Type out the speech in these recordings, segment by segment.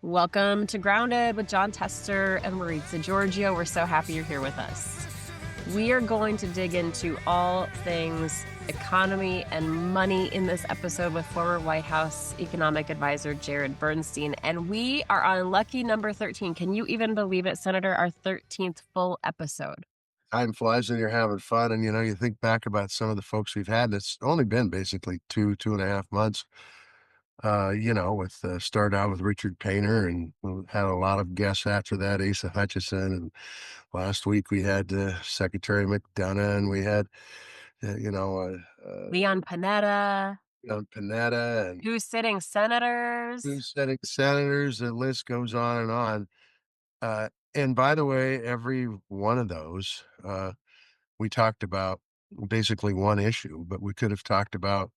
Welcome to Grounded with John Tester and Maritsa Giorgio. We're so happy you're here with us. We are going to dig into all things economy and money in this episode with former White House economic advisor Jared Bernstein. And we are on lucky number 13. Can you even believe it, Senator? Our 13th full episode. Time flies and you're having fun, and, you think back about some of the folks we've had, it's only been basically 2.5 months, started out with Richard Painter, and we had a lot of guests after that, Asa Hutchinson, and last week we had, Secretary McDonough, and we had, uh, you know, Leon Panetta, Panetta, and who's sitting senators. who's sitting senators, the list goes on and on, and by the way, every one of those, we talked about basically one issue, but we could have talked about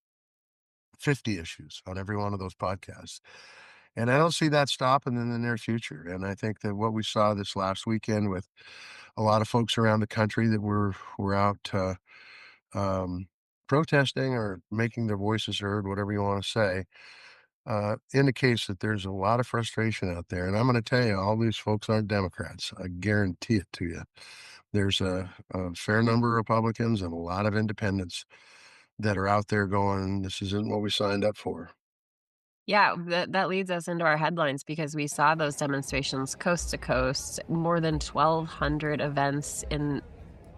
50 issues on every one of those podcasts. And I don't see that stopping in the near future. And I think that what we saw this last weekend with a lot of folks around the country that were out um, protesting or making their voices heard, whatever you want to say, indicates that there's a lot of frustration out there. And I'm going to tell you, all these folks aren't Democrats. I guarantee it to you. There's a fair number of Republicans and a lot of independents that are out there going, "This isn't what we signed up for." Yeah, that leads us into our headlines because we saw those demonstrations coast to coast, more than 1,200 events in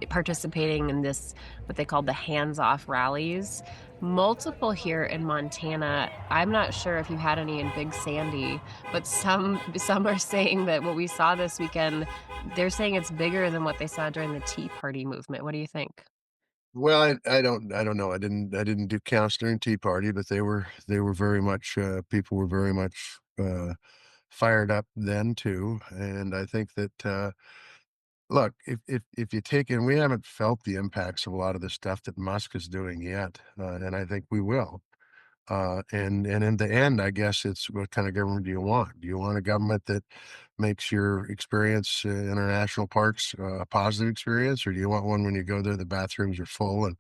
participating in this, what they call the hands-off rallies. Multiple here in Montana. I'm not sure if you had any in Big Sandy, but some are saying that what we saw this weekend, they're saying it's bigger than what they saw during the Tea Party movement. What do you think? Well, I don't know. I didn't do counts during Tea Party, but they were very much people were very much fired up then too. And I think that look, if you take and we haven't felt the impacts of a lot of the stuff that Musk is doing yet, and I think we will. And in the end, I guess it's what kind of government do you want? Do you want a government that makes your experience international parks a positive experience, or do you want one when you go there, the bathrooms are full and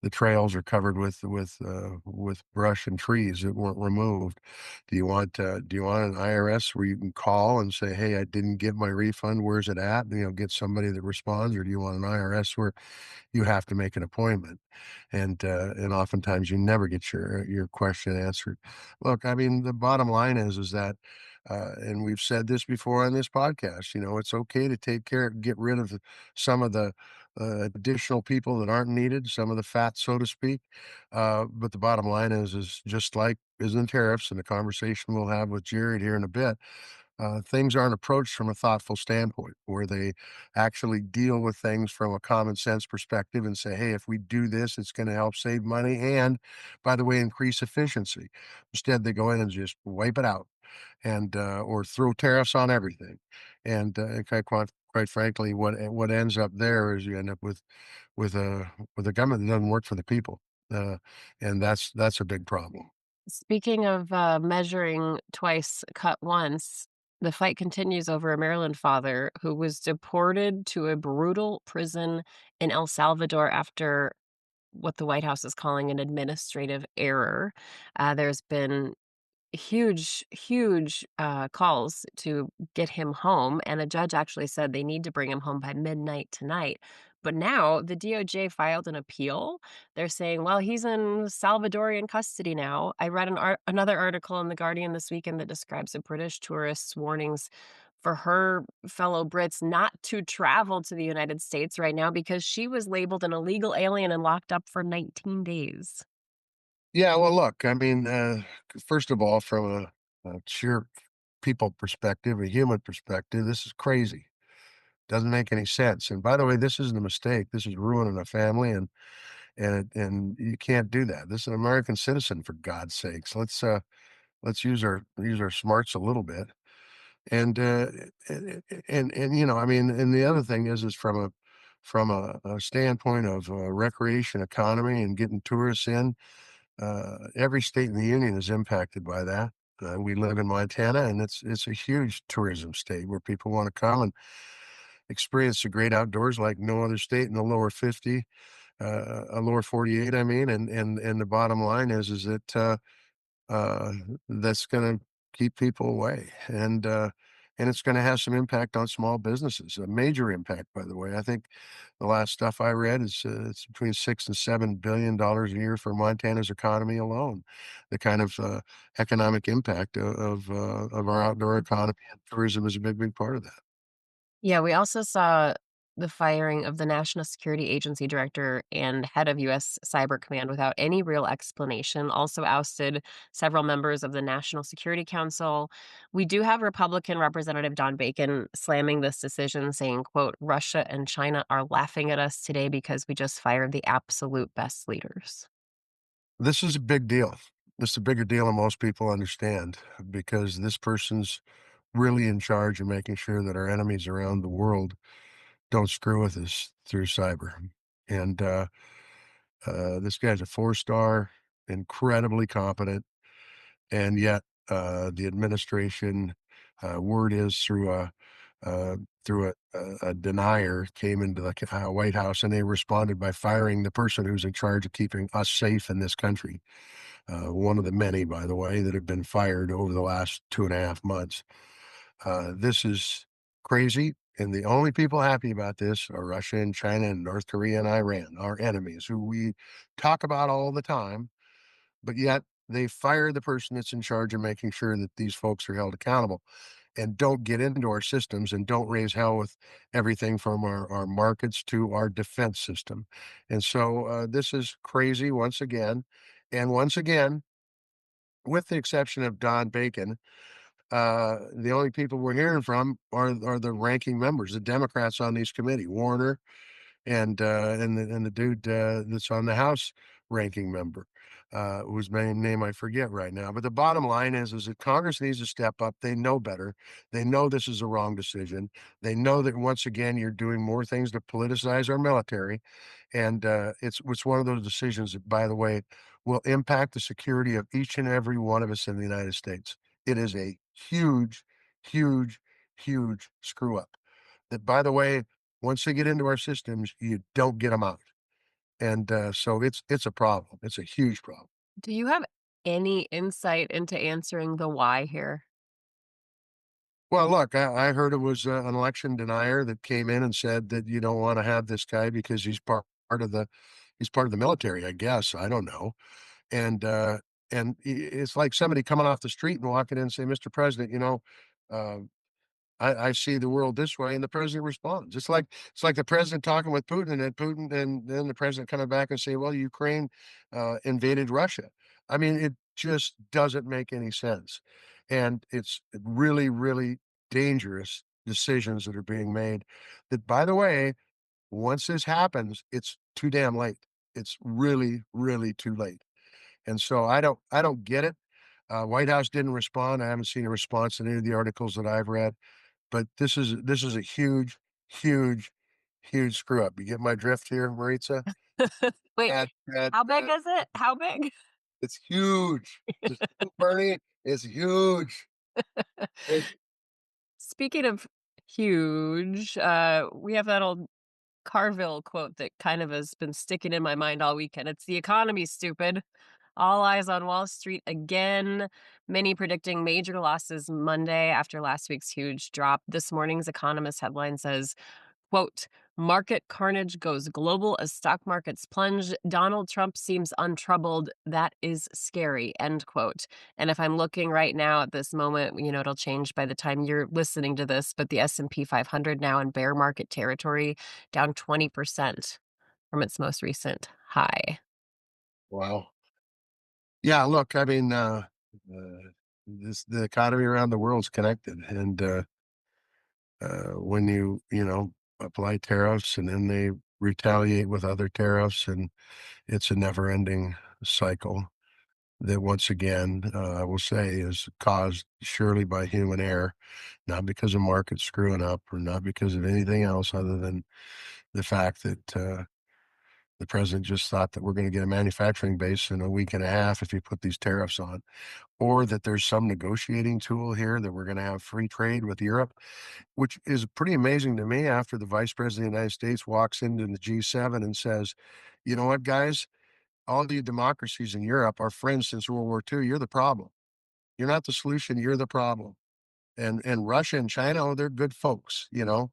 the trails are covered with brush and trees that weren't removed? Do you want an IRS where you can call and say, "Hey, I didn't get my refund. Where's it at?" Get somebody that responds, or do you want an IRS where you have to make an appointment, and oftentimes you never get your question answered. Look, I mean, the bottom line is that, and we've said this before on this podcast. It's okay to get rid of some of the additional people that aren't needed, some of the fat, so to speak. But the bottom line is just like is in tariffs, and the conversation we'll have with Jared here in a bit, things aren't approached from a thoughtful standpoint where they actually deal with things from a common sense perspective and say, hey, if we do this, it's going to help save money and, by the way, increase efficiency. Instead, they go in and just wipe it out and or throw tariffs on everything. And quite frankly, what ends up there is you end up with a government that doesn't work for the people, uh, and that's a big problem. Speaking of measuring twice, cut once, the fight continues over a Maryland father who was deported to a brutal prison in El Salvador after what the White House is calling an administrative error. There's been huge calls to get him home, and a judge actually said they need to bring him home by midnight tonight. But now the DOJ filed an appeal. They're saying, well, he's in Salvadorian custody now. I read another article in The Guardian this weekend that describes a British tourist's warnings for her fellow Brits not to travel to the United States right now because she was labeled an illegal alien and locked up for 19 days. Yeah, well, look, I mean, first of all, from a sheer people perspective, a human perspective, this is crazy. Doesn't make any sense. And by the way, this isn't a mistake. This is ruining a family, and you can't do that. This is an American citizen, for God's sakes. Let's use our smarts a little bit. And I mean, and the other thing is from a standpoint of recreation economy and getting tourists in. Every state in the union is impacted by that. We live in Montana, and it's a huge tourism state where people want to come and experience the great outdoors like no other state in the lower 50, lower 48. I mean, and the bottom line is that that's going to keep people away, and it's gonna have some impact on small businesses, a major impact, by the way. I think the last stuff I read is, it's between 6 and $7 billion a year for Montana's economy alone. The kind of, economic impact of our outdoor economy, and tourism is a big, big part of that. Yeah, we also saw the firing of the National Security Agency director and head of US Cyber Command without any real explanation, also ousted several members of the National Security Council. We do have Republican Representative Don Bacon slamming this decision, saying, quote, Russia and China are laughing at us today because we just fired the absolute best leaders. This is a big deal. This is a bigger deal than most people understand because this person's really in charge of making sure that our enemies around the world don't screw with us through cyber. And this guy's a four-star, incredibly competent, and yet the administration, word is uh, through a denier, came into the White House, and they responded by firing the person who's in charge of keeping us safe in this country. One of the many, by the way, that have been fired over the last 2.5 months. This is crazy, and the only people happy about this are Russia and China and North Korea and Iran, our enemies, who we talk about all the time, but yet they fire the person that's in charge of making sure that these folks are held accountable and don't get into our systems and don't raise hell with everything from our markets to our defense system. And so this is crazy once again. And once again, with the exception of Don Bacon, the only people we're hearing from are the ranking members, the Democrats on these committee, Warner and the dude that's on the House ranking member, whose name I forget right now. But the bottom line is that Congress needs to step up. They know better. They know this is a wrong decision. They know that once again you're doing more things to politicize our military, and it's one of those decisions that, by the way, will impact the security of each and every one of us in the United States. It is a huge, huge, huge screw up. That, by the way, once they get into our systems, you don't get them out, and, so it's a problem. It's a huge problem. Do you have any insight into answering the why here? Well, look, I heard it was, an election denier that came in and said that you don't wanna have this guy because part of the he's part of the military, I guess, I don't know, and, it's like somebody coming off the street and walking in and say, "Mr. President, uh, I see the world this way," and the president responds. It's like the president talking with Putin, and then the president coming back and say, "Well, Ukraine invaded Russia." I mean, it just doesn't make any sense, and it's really, really dangerous decisions that are being made. That, by the way, once this happens, it's too damn late. It's really, really too late, and so I don't get it. White House didn't respond. I haven't seen a response in any of the articles that I've read. But this is a huge, huge, huge screw up. You get my drift here, Maritza? Wait, Bad, bad, how big bad. is it? How big? It's huge. This Bernie is huge. Crazy. Speaking of huge, we have that old Carville quote that kind of has been sticking in my mind all weekend. It's the economy, stupid. All eyes on Wall Street again. Many predicting major losses Monday after last week's huge drop. This morning's Economist headline says, quote, market carnage goes global as stock markets plunge. Donald Trump seems untroubled. That is scary, end quote. And if I'm looking right now at this moment, it'll change by the time you're listening to this, but the S&P 500 now in bear market territory, down 20% from its most recent high. Wow. Yeah, look, I mean, the economy around the world's connected, and, when you apply tariffs and then they retaliate with other tariffs, and it's a never-ending cycle. That once again, I will say is caused surely by human error, not because of markets screwing up or not because of anything else other than the fact that the president just thought that we're going to get a manufacturing base in a week and a half if you put these tariffs on, or that there's some negotiating tool here that we're going to have free trade with Europe, which is pretty amazing to me after the vice president of the United States walks into the G7 and says, you know what, guys, all the democracies in Europe are friends since World War II. You're the problem. You're not the solution, you're the problem. And Russia and China, oh, they're good folks, you know?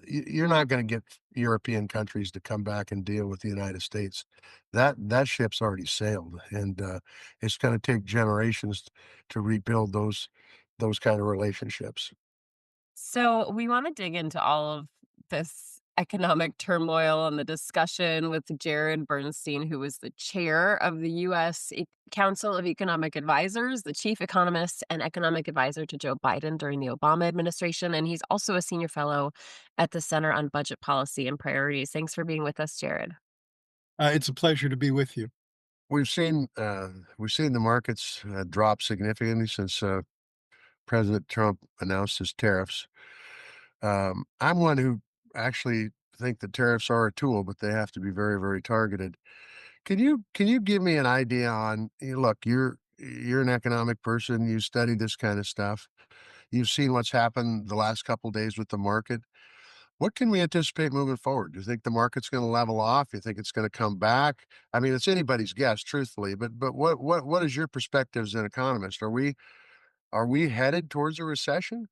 You're not gonna get European countries to come back and deal with the United States. That ship's already sailed, and, it's gonna take generations to rebuild those kind of relationships. So we want to dig into all of this economic turmoil and the discussion with Jared Bernstein, who was the chair of the U.S. Council of Economic Advisors, the chief economist and economic advisor to Joe Biden during the Obama administration. And he's also a senior fellow at the Center on Budget Policy and Priorities. Thanks for being with us, Jared. It's a pleasure to be with you. We've seen the markets, drop significantly since, President Trump announced his tariffs. I'm one who actually think the tariffs are a tool, but they have to be very, very targeted. Can you give me an idea on look, you're an economic person, you study this kind of stuff. You've seen what's happened the last couple days with the market. What can we anticipate moving forward? Do you think the market's going to level off? You think it's going to come back? I mean, it's anybody's guess, truthfully, but what is your perspective as an economist? Are we headed towards a recession?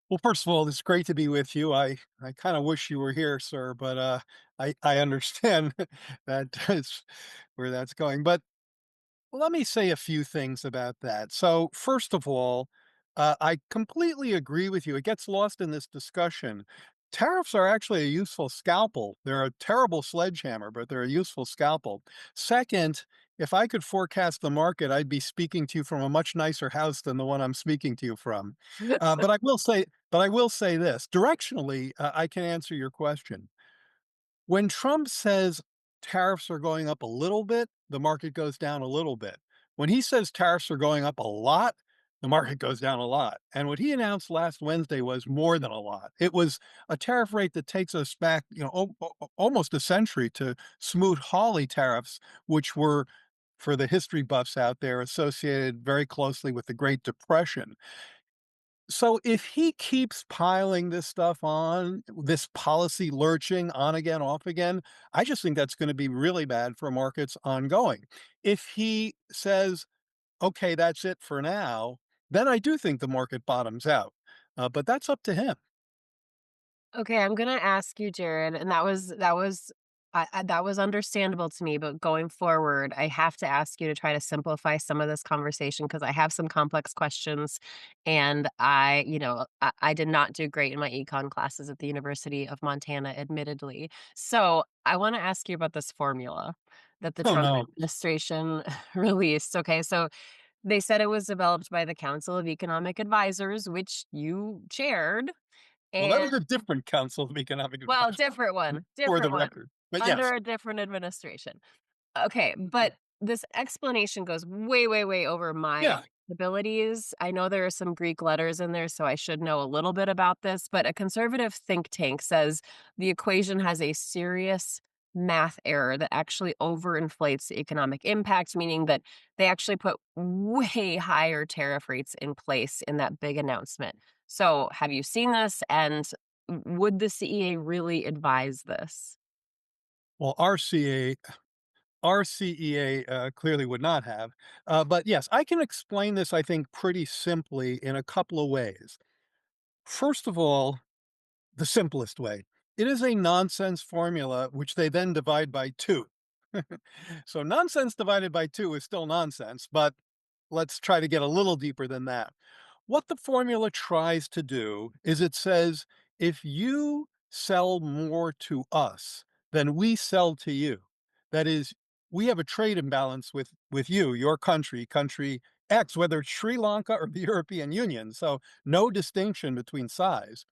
Well, first of all, it's great to be with you. I kind of wish you were here, sir, but I understand that is where that's going. But let me say a few things about that. So, first of all, I completely agree with you. It gets lost in this discussion. Tariffs are actually a useful scalpel. They're a terrible sledgehammer, but they're a useful scalpel. Second, if I could forecast the market, I'd be speaking to you from a much nicer house than the one I'm speaking to you from. But I will say this directionally, I can answer your question. When Trump says tariffs are going up a little bit, the market goes down a little bit. When he says tariffs are going up a lot, the market goes down a lot. And what he announced last Wednesday was more than a lot. It was a tariff rate that takes us back, almost a century to Smoot-Hawley tariffs, which were, for the history buffs out there, associated very closely with the Great Depression. So if he keeps piling this stuff on, this policy lurching on again, off again, I just think that's going to be really bad for markets ongoing. If he says, okay, that's it for now, then I do think the market bottoms out. But that's up to him. Okay, I'm gonna ask you, Jared, and that was understandable to me, but going forward, I have to ask you to try to simplify some of this conversation because I have some complex questions, and I did not do great in my econ classes at the University of Montana, admittedly. So I want to ask you about this formula that the Oh, Trump no. administration released. Okay, so they said it was developed by the Council of Economic Advisors, which you chaired. Well, that And was a different Council of Economic well, Advisors, for different the one, record. But under yes. a different administration. Okay, but this explanation goes way, way, way over my Yeah. abilities. I know there are some Greek letters in there, so I should know a little bit about this, but a conservative think tank says the equation has a serious math error that actually overinflates the economic impact, meaning that they actually put way higher tariff rates in place in that big announcement. So, have you seen this? And would the CEA really advise this? Well, our CEA clearly would not have. But yes, I can explain this, I think, pretty simply in a couple of ways. First of all, the simplest way. It is a nonsense formula, which they then divide by two. So nonsense divided by two is still nonsense, but let's try to get a little deeper than that. What the formula tries to do is it says, if you sell more to us than we sell to you, that is, we have a trade imbalance with you, your country, country X, whether it's Sri Lanka or the European Union. So no distinction between size.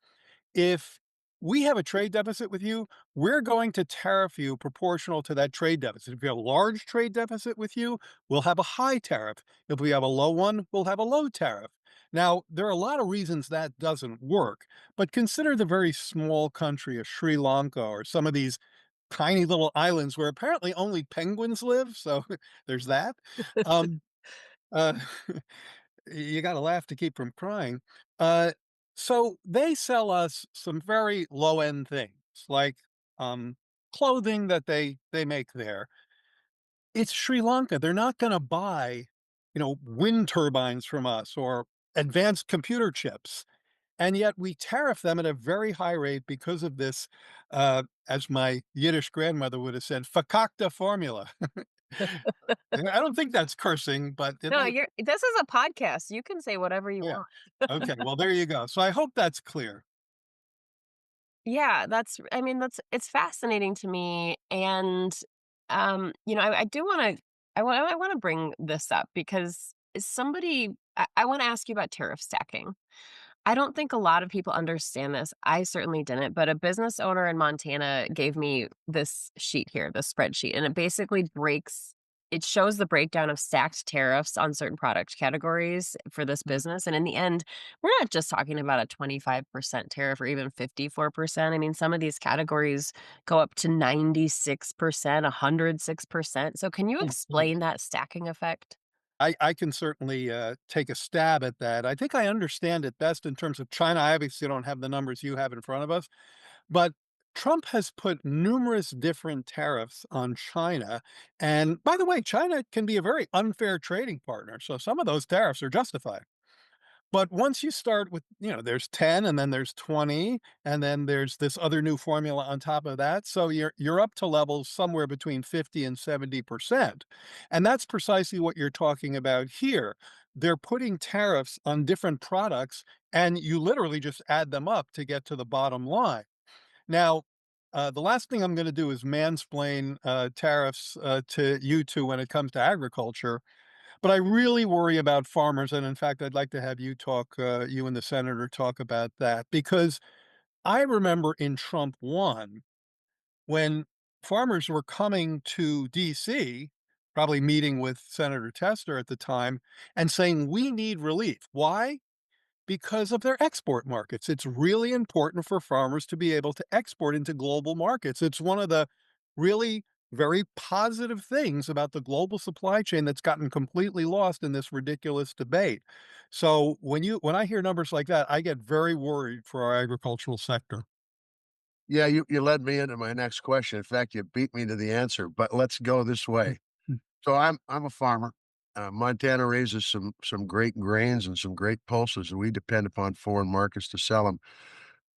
If we have a trade deficit with you, we're going to tariff you proportional to that trade deficit. If we have a large trade deficit with you, we'll have a high tariff. If we have a low one, we'll have a low tariff. Now, there are a lot of reasons that doesn't work, but consider the very small country of Sri Lanka or some of these tiny little islands where apparently only penguins live. So there's that. Um, uh, you gotta laugh to keep from crying. Uh, so they sell us some very low-end things, like, um, clothing that they make there. It's Sri Lanka, they're not gonna buy, wind turbines from us or advanced computer chips. And yet we tariff them at a very high rate because of this, as my Yiddish grandmother would have said, fakakta formula. I don't think that's cursing, but it No, might. you're this is a podcast, you can say whatever you Yeah. want. Okay. Well, there you go. So I hope that's clear. Yeah, that's I mean, that's it's fascinating to me, and, I do wanna I wanna bring this up because somebody I wanna ask you about tariff stacking. I don't think a lot of people understand this. I certainly didn't, but a business owner in Montana gave me this sheet here, this spreadsheet, and it shows the breakdown of stacked tariffs on certain product categories for this Mm. business. And in the end, we're not just talking about a 25% tariff or even 54%. I mean, some of these categories go up to 96%, 106%. So can you Mm, mm. explain that stacking effect? I can certainly take a stab at that. I think I understand it best in terms of China. I obviously don't have the numbers you have in front of us, but Trump has put numerous different tariffs on China. And by the way, China can be a very unfair trading partner. So some of those tariffs are justified. But once you start with, there's 10 and then there's 20 and then there's this other new formula on top of that. So you're up to levels somewhere between 50 and 70%. And that's precisely what you're talking about here. They're putting tariffs on different products and you literally just add them up to get to the bottom line. Now, the last thing I'm going to do is mansplain tariffs to you two when it comes to agriculture, but I really worry about farmers, and in fact, I'd like to have you and the senator talk about that because I remember in Trump 1, when farmers were coming to DC, probably meeting with Senator Tester at the time, and saying, "We need relief." Why? Because of their export markets. It's really important for farmers to be able to export into global markets. It's one of the really very positive things about the global supply chain that's gotten completely lost in this ridiculous debate. So when I hear numbers like that, I get very worried for our agricultural sector. Yeah, you led me into my next question. In fact, you beat me to the answer, but let's go this Mm, way. mm, So I'm a farmer. Montana raises some great grains and some great pulses, and we depend upon foreign markets to sell them.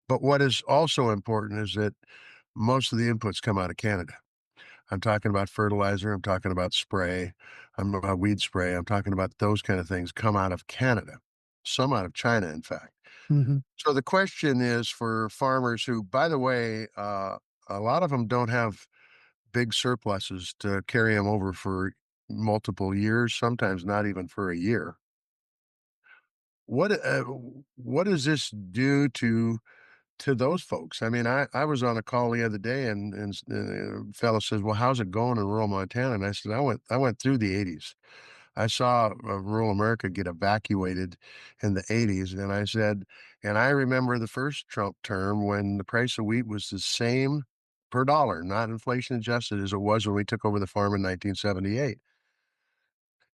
But what is also important is that most of the inputs come out of Canada. I'm talking about fertilizer, I'm talking about spray, I'm about weed spray, I'm talking about those kind of things come out of Canada, some out of China, in fact. mhm. So the question is for farmers who, by the way, a lot of them don't have big surpluses to carry them over for multiple years, sometimes not even for a year. What does this do to those folks? I mean, I was on a call the other day, and a fellow says, "Well, how's it going in rural Montana?" And I said, "I went through the '80s. I saw rural America get evacuated in the '80s." And I said, "And I remember the first Trump term when the price of wheat was the same per dollar, not inflation adjusted, as it was when we took over the farm in 1978.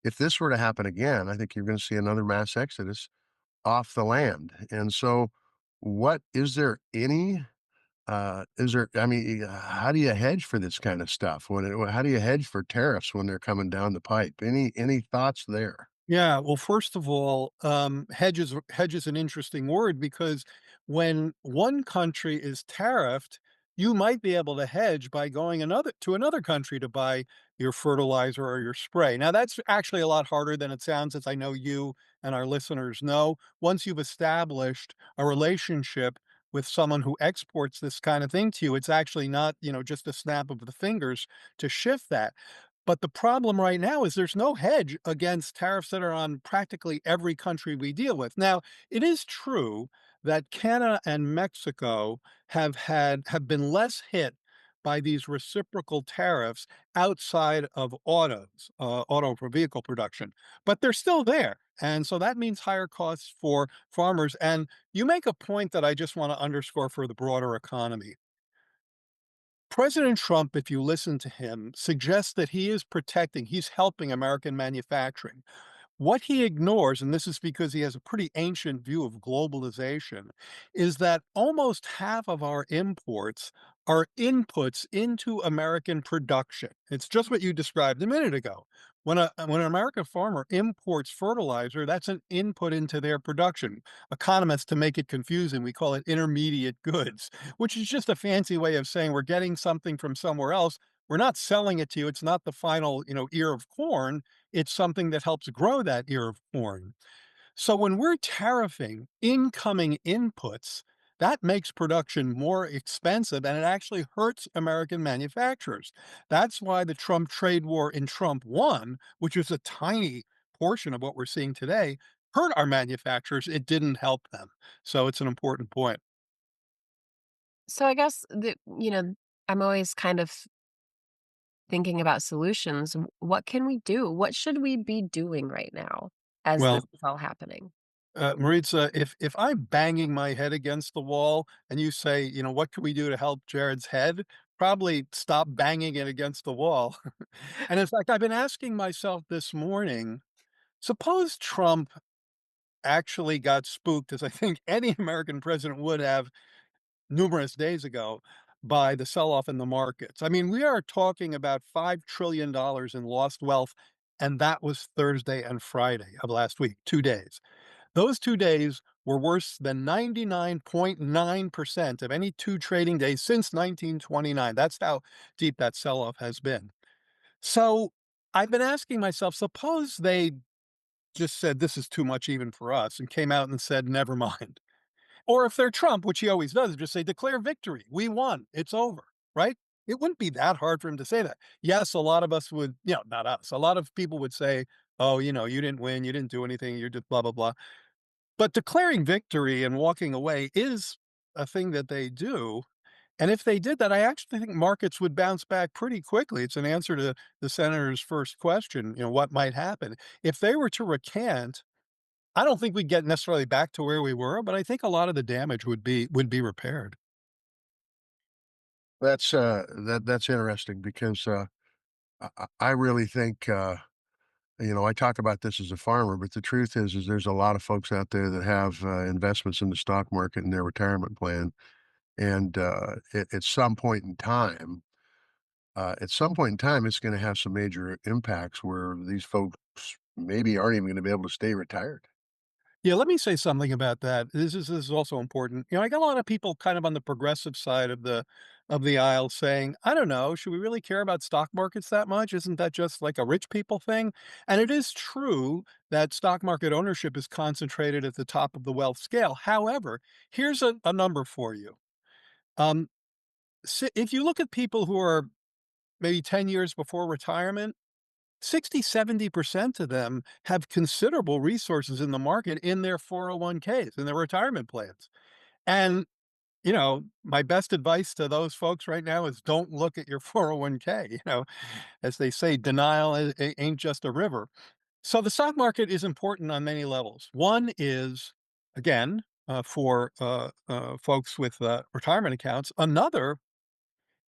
If this were to happen again, I think you're going to see another mass exodus off the land." And so, what is there, I mean, how do you hedge for this kind of stuff? How do you hedge for tariffs when they're coming down the pipe? Any thoughts there? Yeah, well, first of all, hedge is an interesting word because when one country is tariffed, you might be able to hedge by going another country to buy your fertilizer or your spray. Now, that's actually a lot harder than it sounds, as I know you and our listeners know. Once you've established a relationship with someone who exports this kind of thing to you, it's actually not, just a snap of the fingers to shift that. But the problem right now is there's no hedge against tariffs that are on practically every country we deal with. Now, it is true that Canada and Mexico have been less hit by these reciprocal tariffs outside of auto for vehicle production, but they're still there. And so that means higher costs for farmers. And you make a point that I just want to underscore for the broader economy. President Trump, if you listen to him, suggests that he's helping American manufacturing. What he ignores, and this is because he has a pretty ancient view of globalization, is that almost half of our imports are inputs into American production. It's just what you described a minute ago. When an American farmer imports fertilizer, that's an input into their production. Economists, to make it confusing, we call it intermediate goods, which is just a fancy way of saying we're getting something from somewhere else. We're not selling it to you. It's not the final, ear of corn. It's something that helps grow that ear of corn. So when we're tariffing incoming inputs, that makes production more expensive and it actually hurts American manufacturers. That's why the Trump trade war in Trump 1, which was a tiny portion of what we're seeing today, hurt our manufacturers. It didn't help them. So it's an important point. So I guess I'm always kind of thinking about solutions. What can we do? What should we be doing right now as this Well, is all happening? Maritza, if I'm banging my head against the wall and you say, what can we do to help Jared's head? Probably stop banging it against the wall. And in fact, I've been asking myself this morning, suppose Trump actually got spooked, as I think any American president would have numerous days ago, by the sell off in the markets. I mean, we are talking about $5 trillion in lost wealth. And that was Thursday and Friday of last week, 2 days. Those 2 days were worse than 99.9% of any two trading days since 1929. That's how deep that sell off has been. So I've been asking myself, suppose they just said, this is too much even for us, and came out and said, never mind. Or if they're Trump, which he always does, just say, declare victory. We won. It's over. Right? It wouldn't be that hard for him to say that. Yes, a lot of us would, not us. A lot of people would say, oh, you didn't win. You didn't do anything. You're just blah, blah, blah. But declaring victory and walking away is a thing that they do, and if they did that, I actually think markets would bounce back pretty quickly. It's an answer to the senator's first question, what might happen? If they were to recant, I don't think we'd get necessarily back to where we were, but I think a lot of the damage would be repaired. That's interesting because, I really think, I talk about this as a farmer, but the truth is there's a lot of folks out there that have, investments in the stock market in their retirement plan, and, at some point in time, it's gonna have some major impacts where these folks maybe aren't even gonna be able to stay retired. Yeah, let me say something about that. This is also important. I got a lot of people kind of on the progressive side of the aisle saying, I don't know, should we really care about stock markets that much? Isn't that just like a rich people thing? And it is true that stock market ownership is concentrated at the top of the wealth scale. However, here's a number for you. Um, if you look at people who are maybe 10 years before retirement, 60-70% of them have considerable resources in the market in their 401(k)s, in their retirement plans. And, my best advice to those folks right now is don't look at your 401(k). As they say, denial ain't just a river. So the stock market is important on many levels. One is, again, for folks with retirement accounts. Another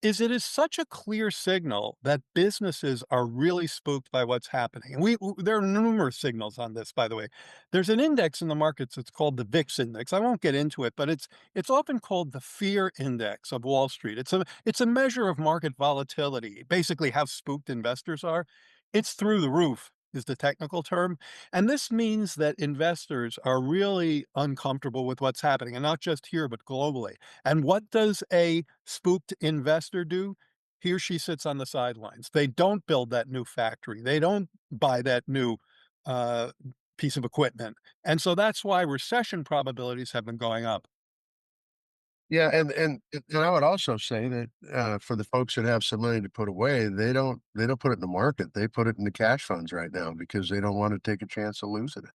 is it is such a clear signal that businesses are really spooked by what's happening. And there are numerous signals on this, by the way. There's an index in the markets that's called the VIX index. I won't get into it, but it's often called the fear index of Wall Street. It's a measure of market volatility, basically how spooked investors are. It's through the roof is the technical term. And this means that investors are really uncomfortable with what's happening, and not just here, but globally. And what does a spooked investor do? He or she sits on the sidelines. They don't build that new factory. They don't buy that new uh, piece of equipment. And so that's why recession probabilities have been going up. Yeah, and I would also say that, for the folks that have some money to put away, they don't put it in the market, they put it in the cash funds right now because they don't wanna take a chance of losing it.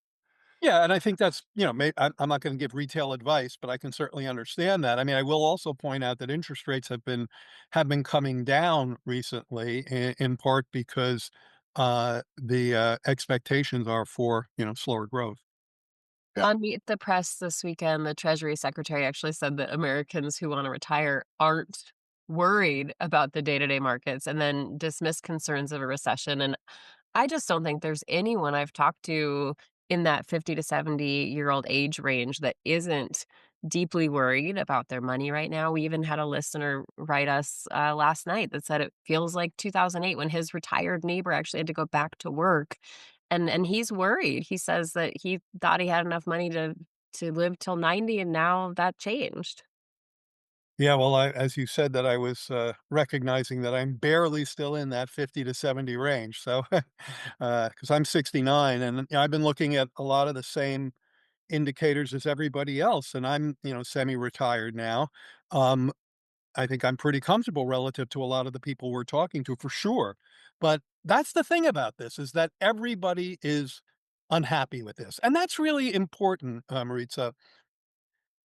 Yeah, and I think that's, I'm not going to give retail advice, but I can certainly understand that. I mean, I will also point out that interest rates have been coming down recently, in part because the expectations are for slower growth. Yeah. On Meet the Press this weekend, the Treasury Secretary actually said that Americans who wanna retire aren't worried about the day-to-day markets and then dismissed concerns of a recession, and I just don't think there's anyone I've talked to in that 50 to 70-year-old age range that isn't deeply worried about their money right now. We even had a listener write us last night that said it feels like 2008 when his retired neighbor actually had to go back to work, and he's worried. He says that he thought he had enough money to live till 90, and now that changed. Yeah, well, as you said that I was, recognizing that I'm barely still in that 50 to 70 range, so, because 'cause I'm 69 and, I've been looking at a lot of the same indicators as everybody else, and I'm, semi-retired now. Um, I think I'm pretty comfortable relative to a lot of the people we're talking to for sure, but that's the thing about this is that everybody is unhappy with this, and that's really important, Maritza.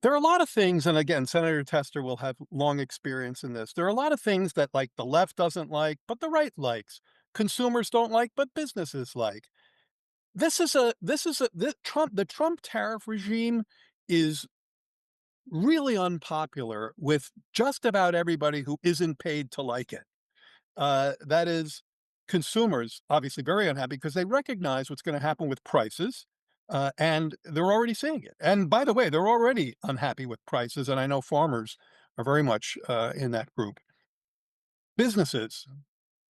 There are a lot of things, and again, Senator Tester will have long experience in this. There are a lot of things that like the left doesn't like, but the right likes. Consumers don't like, but businesses like. The Trump tariff regime is really unpopular with just about everybody who isn't paid to like it. That is, consumers obviously very unhappy because they recognize what's going to happen with prices, and they're already seeing it. And by the way, they're already unhappy with prices, and I know farmers are very much in that group. Businesses,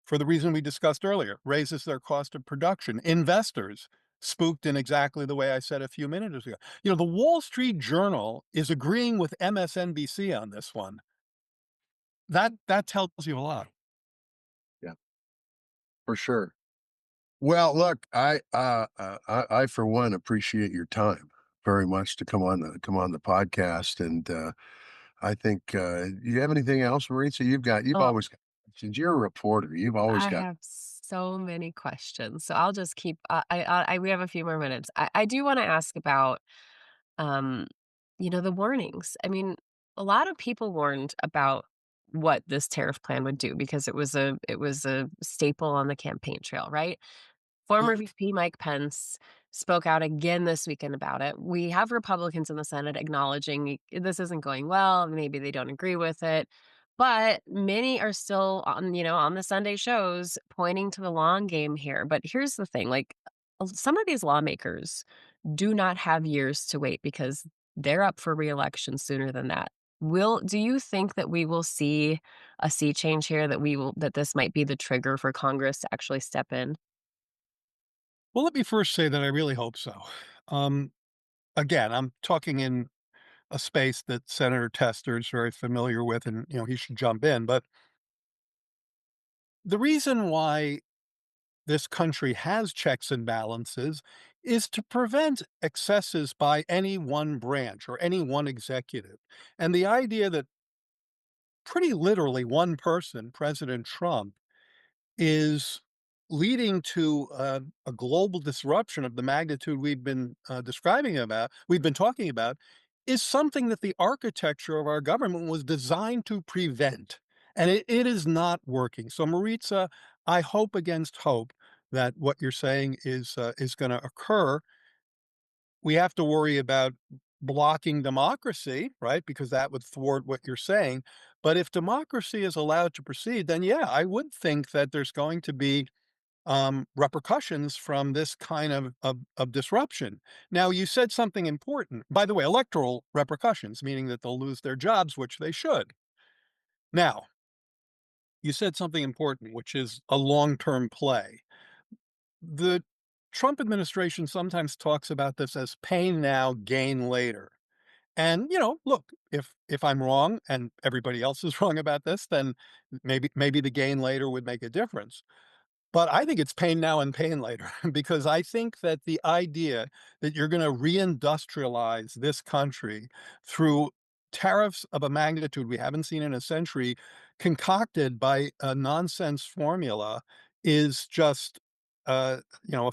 for the reason we discussed earlier, raises their cost of production. Investors, spooked in exactly the way I said a few minutes ago. The Wall Street Journal is agreeing with MSNBC on this one. That tells you a lot. Yeah, for sure. Well, look, I for one appreciate your time very much to come on the podcast, and I think you have anything else, Maritza? You've Oh, always got questions. You're a reporter. You've always I got. have so many questions, so I'll just keep. We have a few more minutes. I do want to ask about um, the warnings. I mean, a lot of people warned about what this tariff plan would do because it was a staple on the campaign trail, right? Former VP Mike Pence spoke out again this weekend about it. We have Republicans in the Senate acknowledging this isn't going well. Maybe they don't agree with it. But many are still on the Sunday shows pointing to the long game here. But here's the thing, like some of these lawmakers do not have years to wait because they're up for reelection sooner than that. Do you think that we will see a sea change here, that this might be the trigger for Congress to actually step in? Well, let me first say that I really hope so. Um, Again, I'm talking in a space that Senator Tester is very familiar with, and he should jump in. But the reason why this country has checks and balances is to prevent excesses by any one branch or any one executive. And the idea that pretty literally one person, President Trump, is leading to a global disruption of the magnitude we've been talking about, is something that the architecture of our government was designed to prevent. And it is not working. So, Maritza, I hope against hope that what you're saying is going to occur. We have to worry about blocking democracy, right? Because that would thwart what you're saying. But if democracy is allowed to proceed, then yeah, I would think that there's going to be repercussions from this kind of disruption. Now, you said something important. By the way, electoral repercussions, meaning that they'll lose their jobs, which they should. Now, you said something important, which is a long term play. The Trump administration sometimes talks about this as pain now, gain later. And look, if I'm wrong and everybody else is wrong about this, then maybe the gain later would make a difference. But I think it's pain now and pain later because I think that the idea that you're gonna reindustrialize this country through tariffs of a magnitude we haven't seen in a century, concocted by a nonsense formula, is just, a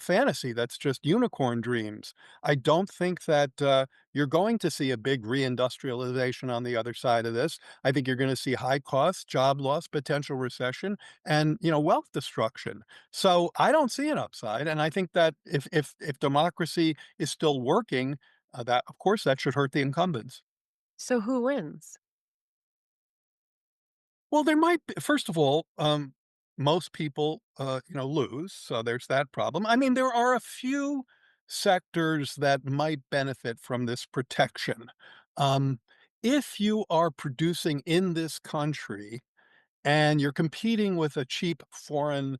fantasy that's just unicorn dreams. I don't think that, you're going to see a big reindustrialization on the other side of this. I think you're gonna see high costs, job loss, potential recession, and, wealth destruction. So I don't see an upside, and I think that if democracy is still working, that of course that should hurt the incumbents. So who wins? Well, there might be, first of all, most people, lose, so there's that problem. I mean, there are a few sectors that might benefit from this protection. Um, if you are producing in this country and you're competing with a cheap foreign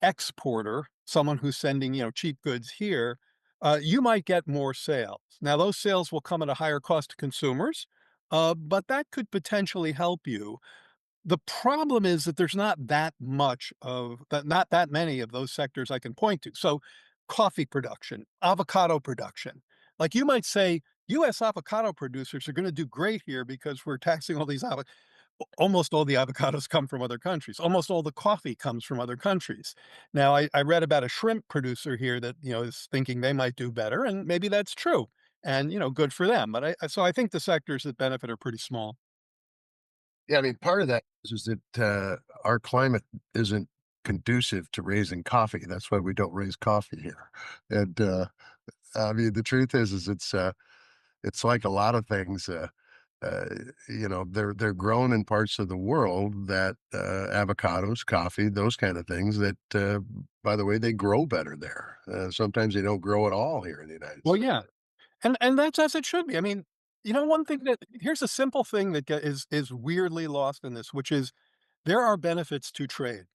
exporter, someone who's sending, cheap goods here, you might get more sales. Now, those sales will come at a higher cost to consumers, but that could potentially help you. The problem is that there's not that many of those sectors I can point to. So, coffee production, avocado production. Like you might say, US avocado producers are going to do great here because we're taxing all these almost all the avocados come from other countries. Almost all the coffee comes from other countries. Now, I read about a shrimp producer here that, is thinking they might do better, and maybe that's true. And, good for them. But I think the sectors that benefit are pretty small. Yeah, I mean, part of that is that our climate isn't conducive to raising coffee. That's why we don't raise coffee here. And I mean, the truth is it's like a lot of things. Uh, they're grown in parts of the world that avocados, coffee, those kind of things that, by the way, they grow better there. Sometimes they don't grow at all here in the United Well, States. yeah. And that's as it should be. I mean, one thing that here's a simple thing that is weirdly lost in this, which is there are benefits to trade.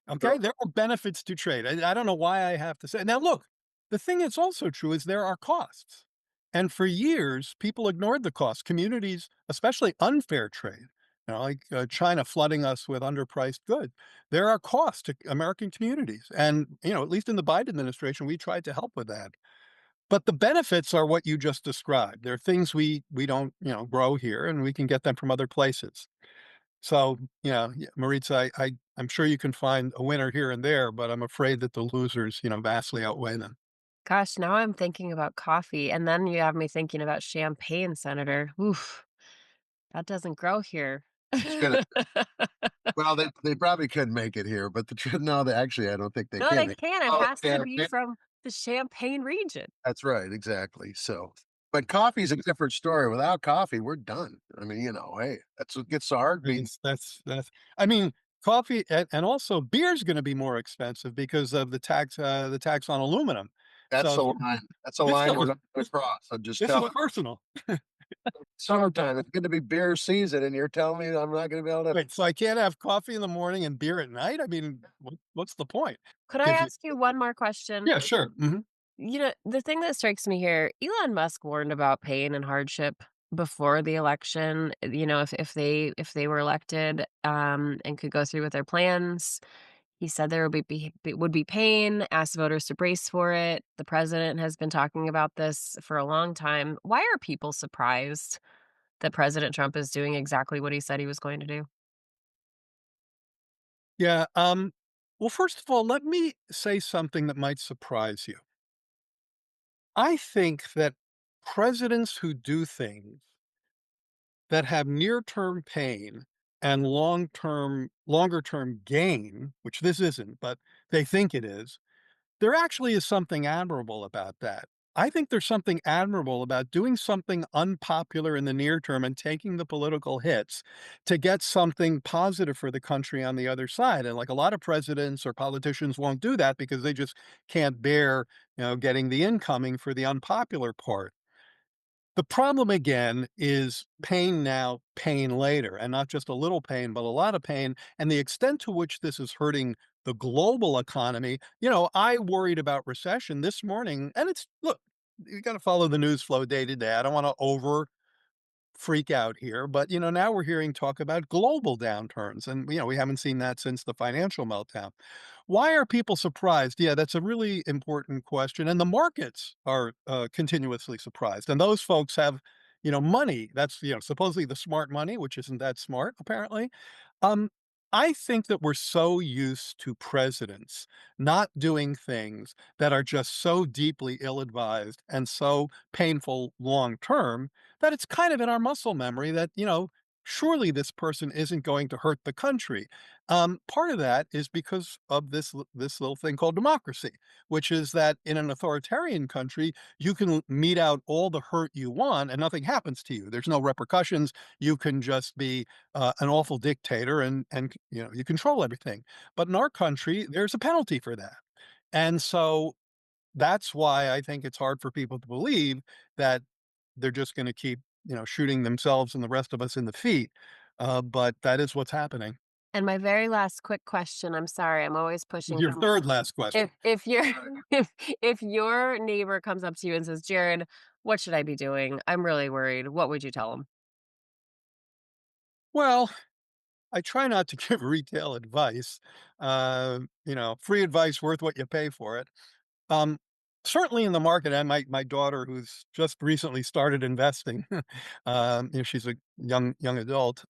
Okay, Sure. there are benefits to trade. I don't know why I have to say. Now, look, the thing that's also true is there are costs, and for years people ignored the costs. Communities, especially unfair trade, like China flooding us with underpriced goods. There are costs to American communities, and at least in the Biden administration, we tried to help with that. But the benefits are what you just described. There are things we don't, grow here, and we can get them from other places. So, yeah, Maritza, I'm sure you can find a winner here and there, but I'm afraid that the losers, vastly outweigh them. Gosh, now I'm thinking about coffee, and then you have me thinking about champagne, Senator. Oof, that doesn't grow here. It's gonna well, they probably could make it here, but the truth no, they actually, I don't think they No, can. they They can't. It oh, has to be from the Champagne region. that's right, exactly, so but coffee's a different story. Without coffee, we're done. I mean, hey, that's what gets the heartbeat. That's I mean, coffee and also beer's gonna be more expensive because of the tax on aluminum. That's So the line. That's a this line stuff we're is not gonna cross. I'm just this is telling personal. summertime, it's gonna be beer season, and you're telling me I'm not gonna be able to Wait, so I can't have coffee in the morning and beer at night? I mean, what's the point? Could I Gives you ask you one more question? Yeah, sure. Mhm. The thing that strikes me here, Elon Musk warned about pain and hardship before the election. If they were elected, and could go through with their plans. He said there would be pain, asked voters to brace for it. The president has been talking about this for a long time. Why are people surprised that President Trump is doing exactly what he said he was going to do? Yeah, well, first of all, let me say something that might surprise you. I think that presidents who do things that have near-term pain and longer-term gain, which this isn't, but they think it is, there actually is something admirable about that. I think there's something admirable about doing something unpopular in the near term and taking the political hits to get something positive for the country on the other side. And like a lot of presidents or politicians won't do that because they just can't bear, getting the incoming for the unpopular part. The problem again is pain now, pain later, and not just a little pain, but a lot of pain. And the extent to which this is hurting the global economy, I worried about recession this morning, and look, you got to follow the news flow day to day. I don't want to over freak out here, but now we're hearing talk about global downturns, and we haven't seen that since the financial meltdown. Why are people surprised? Yeah, that's a really important question, and the markets are continuously surprised, and those folks have money. That's supposedly the smart money, which isn't that smart apparently. Um, I think that we're so used to presidents not doing things that are just so deeply ill-advised and so painful long term that it's kind of in our muscle memory that, surely this person isn't going to hurt the country. Part of that is because of this little thing called democracy, which is that in an authoritarian country, you can mete out all the hurt you want and nothing happens to you. There's no repercussions. You can just be an awful dictator and you control everything. But in our country, there's a penalty for that. And so that's why I think it's hard for people to believe that they're just gonna keep, shooting themselves and the rest of us in the feet, but that is what's happening. And my very last quick question, I'm sorry, I'm always pushing Your for third last if question. if your if if your neighbor comes up to you and says, "Jared, what should I be doing? I'm really worried." What would you tell him? Well, I try not to give retail advice, free advice worth what you pay for it. Um, Certainly in the market, and my daughter, who's just recently started investing, she's a young adult.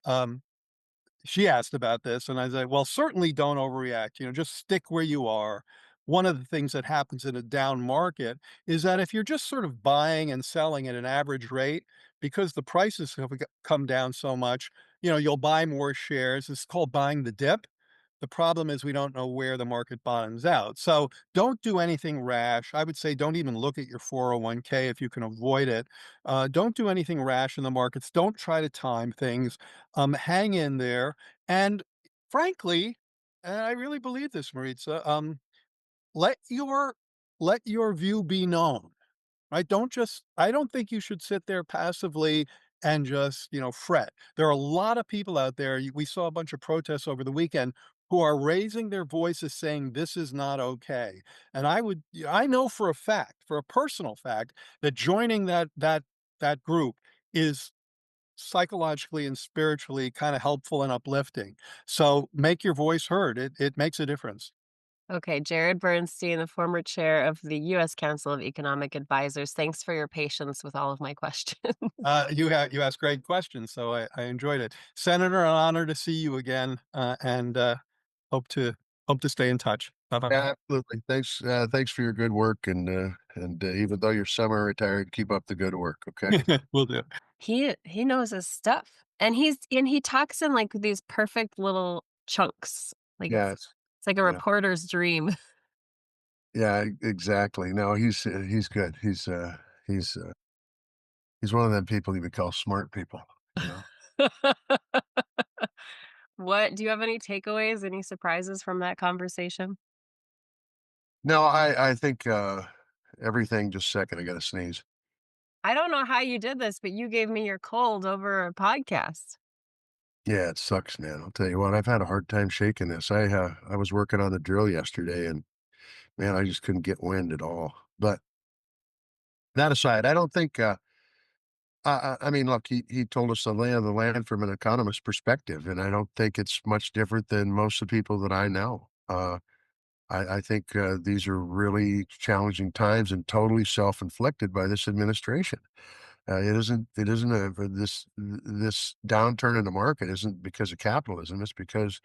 She asked about this, and I said, "Well, certainly don't overreact. Just stick where you are." One of the things that happens in a down market is that if you're just sort of buying and selling at an average rate, because the prices have come down so much, you'll buy more shares. It's called buying the dip. The problem is we don't know where the market bottoms out. So don't do anything rash. I would say don't even look at your 401k if you can avoid it. Don't do anything rash in the markets. Don't try to time things. Hang in there. And frankly, and I really believe this, Maritza, let your let your view be known. Right? I don't think you should sit there passively and just, fret. There are a lot of people out there. We saw a bunch of protests over the weekend who are raising their voices saying this is not okay. And I know for a fact, for a personal fact, that joining that group is psychologically and spiritually kind of helpful and uplifting. So make your voice heard. It makes a difference. Okay, Jared Bernstein, the former chair of the US Council of Economic Advisors, thanks for your patience with all of my questions. You asked great questions, so I enjoyed it. Senator, an honor to see you again, and hope to hope to stay in touch. Bye bye. Yeah, absolutely. Thanks for your good work, and even though you're semi-retired, keep up the good work, okay? Will do. He knows his stuff, and he talks in, like, these perfect little chunks, like, Yes. it's like a Yeah. reporter's dream. Yeah, exactly. No, he's good. He's, he's one of them people you would call smart people, you know? What do you have any takeaways, any surprises from that conversation? No, I think, everything just a second, I gotta sneeze. I don't know how you did this, but you gave me your cold over a podcast. Yeah, it sucks, man. I'll tell you what, I've had a hard time shaking this. I was working on the drill yesterday, and, man, I just couldn't get wind at all. But that aside, I don't think, I mean, look, he told us the lay of the land from an economist perspective, and I don't think it's much different than most of the people that I know. I think, these are really challenging times and totally self-inflicted by this administration. It isn't this downturn in the market isn't because of capitalism, it's because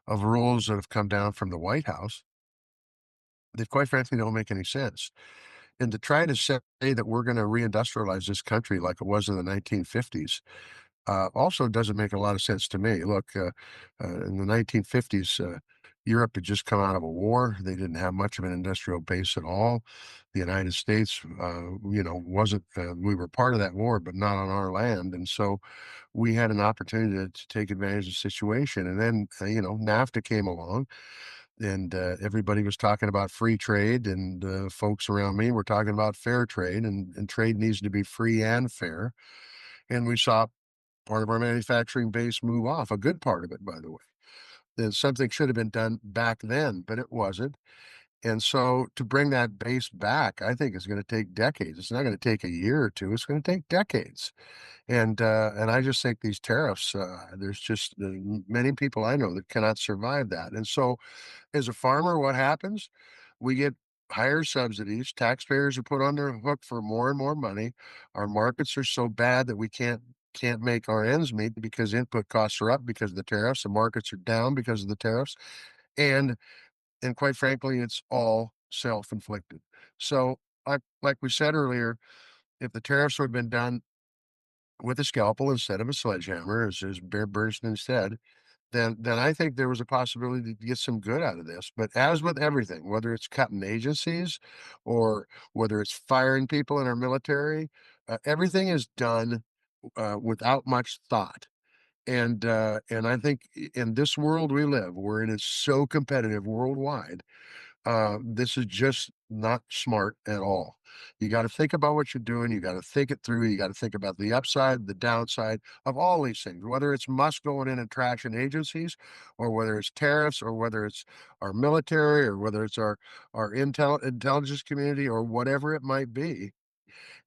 of rules that have come down from the White House that quite frankly don't make any sense. And to try to say that we're gonna reindustrialize this country like it was in the 1950s, also doesn't make a lot of sense to me. Look, in the 1950s, Europe had just come out of a war. They didn't have much of an industrial base at all. The United States, wasn't, we were part of that war, but not on our land. And so we had an opportunity to take advantage of the situation. And then, NAFTA came along and everybody was talking about free trade. And folks around me were talking about fair trade, and trade needs to be free and fair. And we saw part of our manufacturing base move off, a good part of it, by the way. That something should have been done back then, but it wasn't. And so to bring that base back, I think is going to take decades. It's not going to take a year or two. It's going to take decades. And I just think these tariffs, there's just many people I know that cannot survive that. And so as a farmer, what happens? We get higher subsidies. Taxpayers are put on their hook for more and more money. Our markets are so bad that we can't make our ends meet because input costs are up because of the tariffs. The markets are down because of the tariffs. And and quite frankly, it's all self-inflicted. So like we said earlier, if the tariffs would have been done with a scalpel instead of a sledgehammer, as Bear Bernstein said, then I think there was a possibility to get some good out of this. But as with everything, whether it's cutting agencies or whether it's firing people in our military, everything is done without much thought. And I think in this world we live, where it is so competitive worldwide, This is just not smart at all. You got to think about what you're doing. You got to think it through. You got to think about the upside, the downside of all these things, whether it's Musk going in and trashing agencies, or whether it's tariffs, or whether it's our military, or whether it's our intelligence community, or whatever it might be.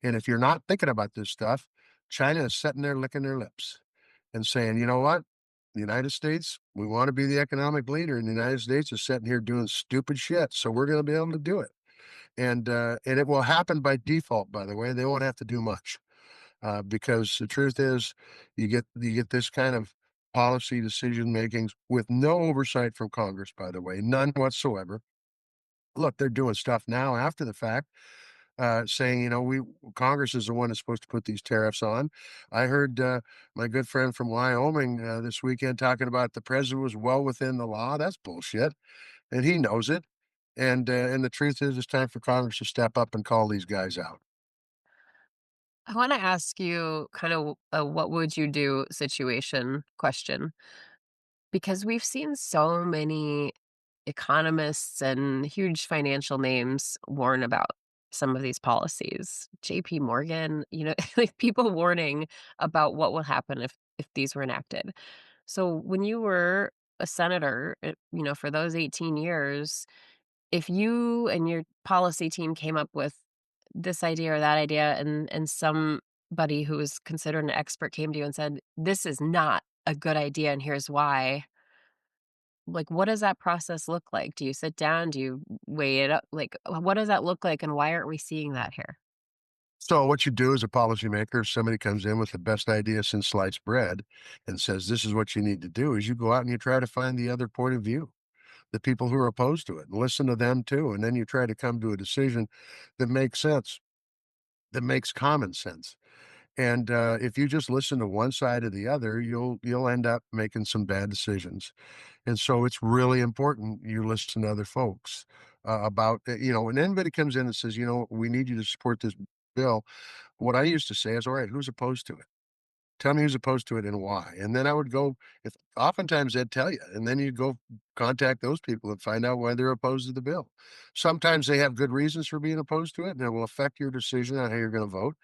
And if you're not thinking about this stuff, China is sitting there licking their lips and saying, you know what? The United States, we want to be the economic leader, and the United States is sitting here doing stupid shit. So we're going to be able to do it. And it will happen by default, by the way. They won't have to do much. Because the truth is, you get this kind of policy decision makings with no oversight from Congress, by the way, none whatsoever. Look, they're doing stuff now after the fact, saying, you know, we Congress is the one that's supposed to put these tariffs on. I heard my good friend from Wyoming this weekend talking about the president was well within the law. That's bullshit, and he knows it. And the truth is, it's time for Congress to step up and call these guys out. I wanna ask you kind of a what would you do situation question, because we've seen so many economists and huge financial names warn about some of these policies. JP Morgan, like people warning about what will happen if these were enacted. So when you were a senator, for those 18 years, if you and your policy team came up with this idea or that idea and somebody who was considered an expert came to you and said, "This is not a good idea and here's why." Like, what does that process look like? Do you sit down? Do you weigh it up? Like, what does that look like, and why aren't we seeing that here? So what you do as a policymaker, if somebody comes in with the best idea since sliced bread and says this is what you need to do, is you go out and you try to find the other point of view, the people who are opposed to it, and listen to them too. And then you try to come to a decision that makes sense, that makes common sense. And if you just listen to one side or the other, you'll end up making some bad decisions. And so it's really important you listen to other folks about when anybody comes in and says, we need you to support this bill. What I used to say is, all right, who's opposed to it? Tell me who's opposed to it and why. And then I would go, if oftentimes they'd tell you, and then you go contact those people and find out why they're opposed to the bill. Sometimes they have good reasons for being opposed to it, and it will affect your decision on how you're going to vote.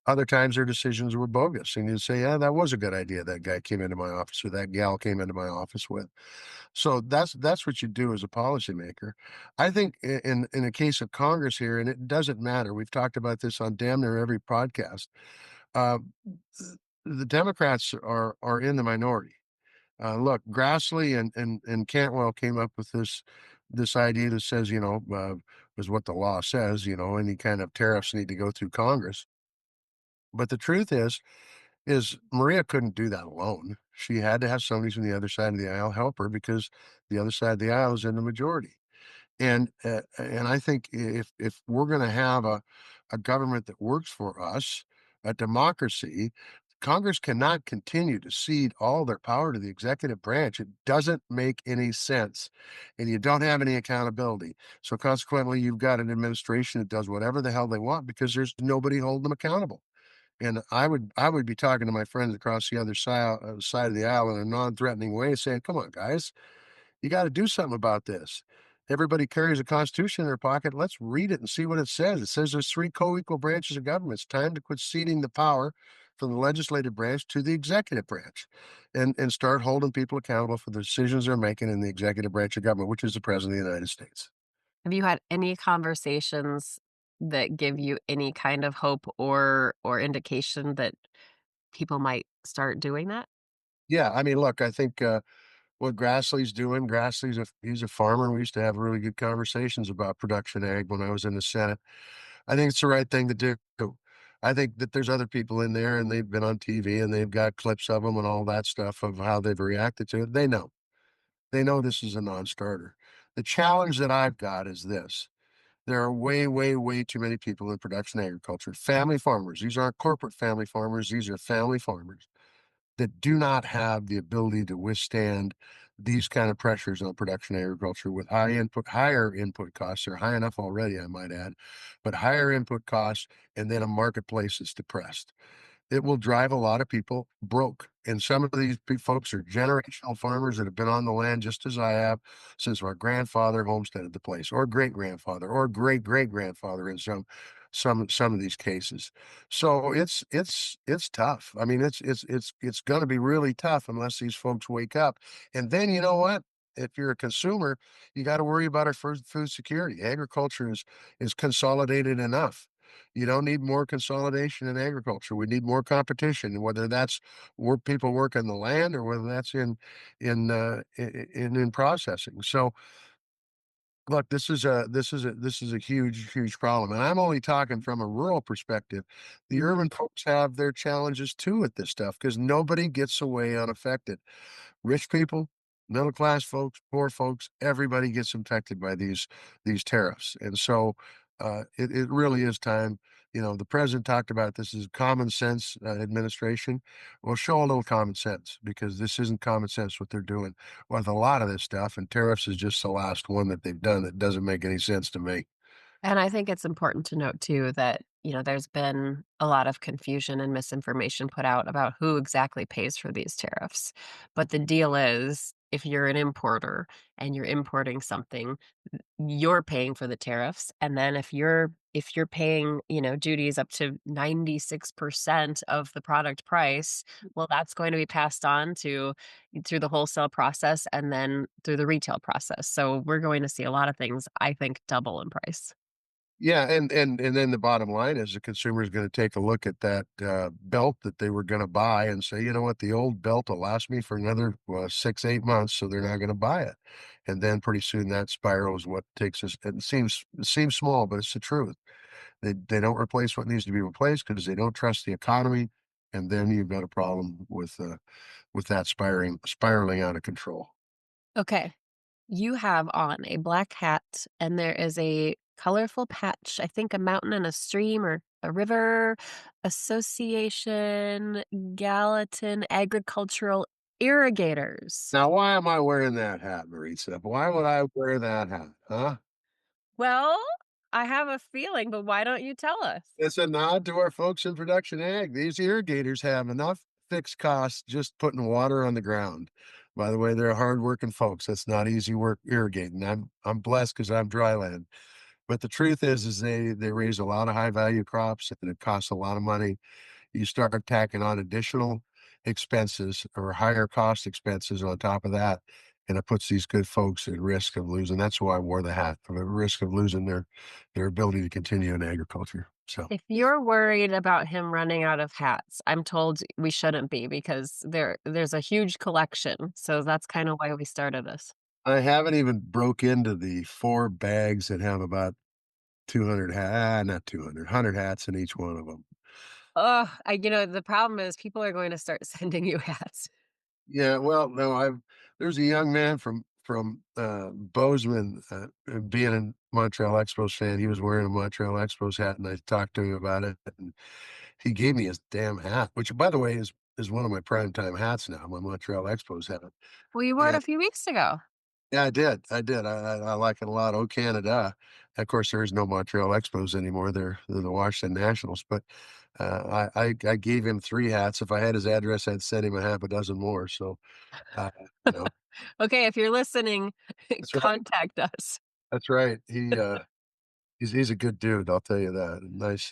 Other times their decisions were bogus. And you say, yeah, that was a good idea that guy came into my office or that gal came into my office with. So that's what you do as a policymaker. I think in the case of Congress here, and it doesn't matter. We've talked about this on damn near every podcast. Uh, the Democrats are in the minority. Look, Grassley and Cantwell came up with this idea that says, is what the law says, any kind of tariffs need to go through Congress. But the truth is Maria couldn't do that alone. She had to have somebody from the other side of the aisle help her because the other side of the aisle is in the majority. And I think if we're gonna have a government that works for us, a democracy, Congress cannot continue to cede all their power to the executive branch. It doesn't make any sense, and you don't have any accountability. So consequently, you've got an administration that does whatever the hell they want because there's nobody holding them accountable. And I would be talking to my friends across the other side of the aisle in a non-threatening way, saying, "Come on, guys, you got to do something about this. Everybody carries a constitution in their pocket. Let's read it and see what it says. It says there's three co-equal branches of government. It's time to quit ceding the power from the legislative branch to the executive branch, and start holding people accountable for the decisions they're making in the executive branch of government, which is the president of the United States." Have you had any conversations that give you any kind of hope or indication that people might start doing that? Yeah, I mean, look, I think what Grassley's doing. He's a farmer. We used to have really good conversations about production ag when I was in the Senate. I think it's the right thing to do. I think that there's other people in there and they've been on TV and they've got clips of them and all that stuff of how they've reacted to it. They know. They know this is a non-starter. The challenge that I've got is this. There are way, way, way too many people in production agriculture. Family farmers. These aren't corporate family farmers. These are family farmers that do not have the ability to withstand these kind of pressures on production agriculture with higher input costs. They're high enough already, I might add, but higher input costs and then a marketplace that's depressed. it will drive a lot of people broke. And some of these folks are generational farmers that have been on the land just as I have since our grandfather homesteaded the place, or great grandfather, or great great grandfather in some of these cases. So it's tough. I mean, it's going to be really tough unless these folks wake up. And then you know what? If you're a consumer, you got to worry about our food security. Agriculture is consolidated enough. You don't need more consolidation in agriculture. We need more competition, whether that's where people work on the land or whether that's in processing. So, look, this is a huge problem, and I'm only talking from a rural perspective. The urban folks have their challenges too with this stuff because nobody gets away unaffected. Rich people, middle class folks, poor folks, everybody gets impacted by these tariffs. And so it really is time. You know, the president talked about this as common sense administration. Well, show a little common sense because this isn't common sense what they're doing with a lot of this stuff. And tariffs is just the last one that they've done that doesn't make any sense to me. And I think it's important to note too that, there's been a lot of confusion and misinformation put out about who exactly pays for these tariffs. But the deal is, if you're an importer and you're importing something, you're paying for the tariffs. And then if you're paying, duties up to 96% of the product price, well, that's going to be passed on to through the wholesale process and then through the retail process. So we're going to see a lot of things, I think, double in price. Yeah, and then the bottom line is the consumer is gonna take a look at that, belt that they were gonna buy and say, "You know what? The old belt will last me for another, 6, 8 months," so they're not gonna buy it. And then pretty soon that spiral is what takes us and it seems small, but it's the truth. They don't replace what needs to be replaced because they don't trust the economy, and then you've got a problem with that spiraling out of control. Okay. You have on a black hat, and there is a colorful patch, I think a mountain and a stream or a river association, Gallatin Agricultural Irrigators. Now, why am I wearing that hat, Maritza? Why would I wear that hat, huh? Well, I have a feeling, but why don't you tell us? It's a nod to our folks in production ag. These irrigators have enough fixed costs just putting water on the ground. By the way, they're hardworking folks. That's not easy work irrigating. I'm blessed because I'm dry land. But the truth is they raise a lot of high value crops and it costs a lot of money. You start tacking on additional expenses or higher cost expenses on top of that, and it puts these good folks at risk of losing. That's why I wore the hat, for the risk of losing their ability to continue in agriculture. So If you're worried about him running out of hats, I'm told we shouldn't be because there's a huge collection. So that's kind of why we started this. I haven't even broke into the 4 bags that have about 200 not 200, 100 hats in each one of them. Oh, the problem is people are going to start sending you hats. Yeah, well, no, I've there's a young man from Bozeman, being a Montreal Expos fan, he was wearing a Montreal Expos hat, and I talked to him about it, and he gave me his damn hat, which, by the way, is one of my primetime hats now, my Montreal Expos hat, Well, you wore it and a few weeks ago. yeah, I did, I like it a lot, "Oh, Canada." Of course, there is no Montreal Expos anymore, they're the Washington Nationals, but, I gave him 3 hats, if I had his address, I'd send him a half a dozen more, so, uh, you know Okay, if you're listening, That's right. contact us. That's right. He's a good dude, I'll tell you that.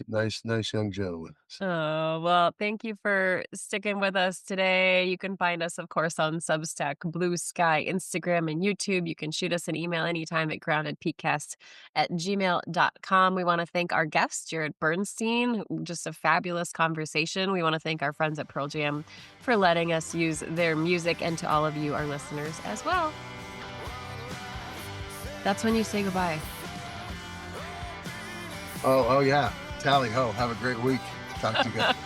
Nice young gentleman. Oh, well, thank you for sticking with us today. You can find us, of course, on Substack, Blue Sky, Instagram, and YouTube. You can shoot us an email anytime at groundedpcast@gmail.com. We want to thank our guest, Jared Bernstein. Just a fabulous conversation. We want to thank our friends at Pearl Jam for letting us use their music, and to all of you, our listeners, as well. That's when you say goodbye. Oh, yeah. Tally ho. Have a great week. Talk to you guys.